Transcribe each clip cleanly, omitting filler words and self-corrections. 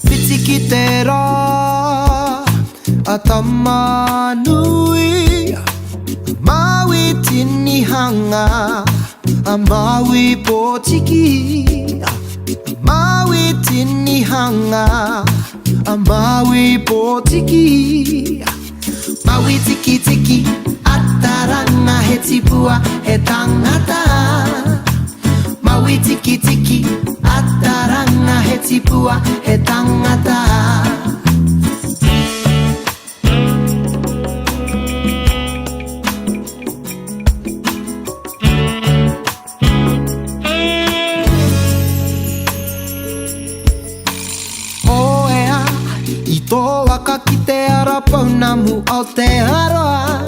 Pitikitera atama nui Maui tini hanga Maui potiki Maui tini hanga Maui potiki Maui tiki tiki Ataranga he tipua he tangata Maui tiki tiki Ataranga he tipua he tangata Tō waka ki te ara paunamu o te aroa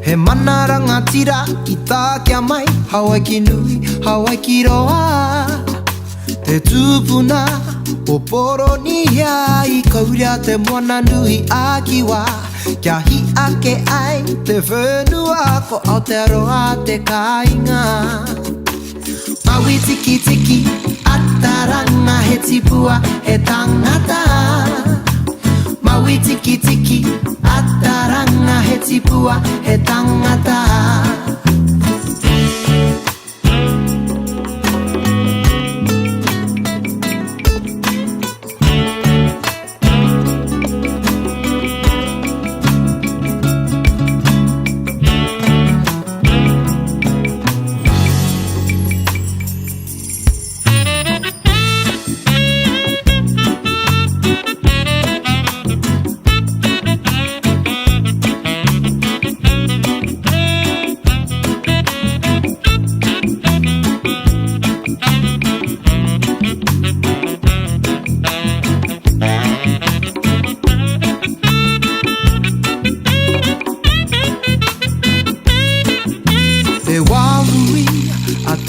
He manaranga tira i tā kia mai Hawaii ki nui, Hawaii ki roa Te tūpuna o poro ni hea I kauria te moana nui a kiwa Kia hi ake ai te whenua Ko Aotearoa te kāinga Maui tiki tiki Ataranga he tipua he tangata Maui tiki tiki Ataranga he tipua he tangata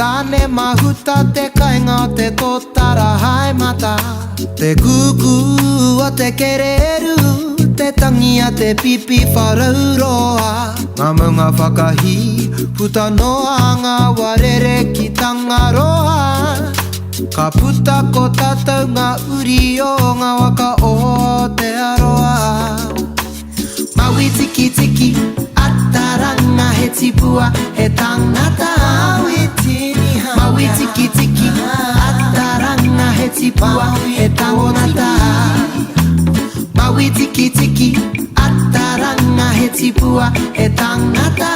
Tāne mahuta te kainga o te tōtara hai mata Te kuku o te kereru Te tangi a te pipi wharauroa Ngā maunga whakahi Puta noa ngā warere ki Tangaroa Ka puta ko tātou ngā uri o ngā waka o te aroa Maui tiki tiki Ataranga he tipua he tangata Maui tiki tiki Ataranga he tipua he tangata Maui tiki tiki Ataranga he tipua he tangata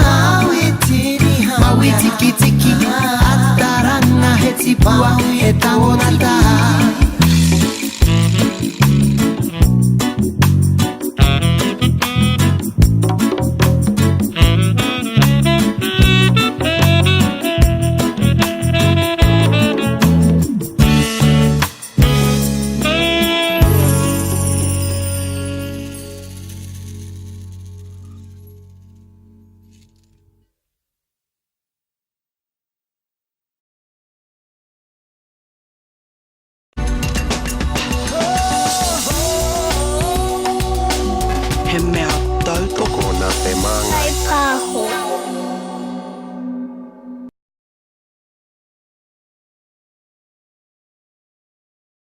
Maui tiki tiki Ataranga he tipua he tangata He mea tautoko na te manga. Kai pāho.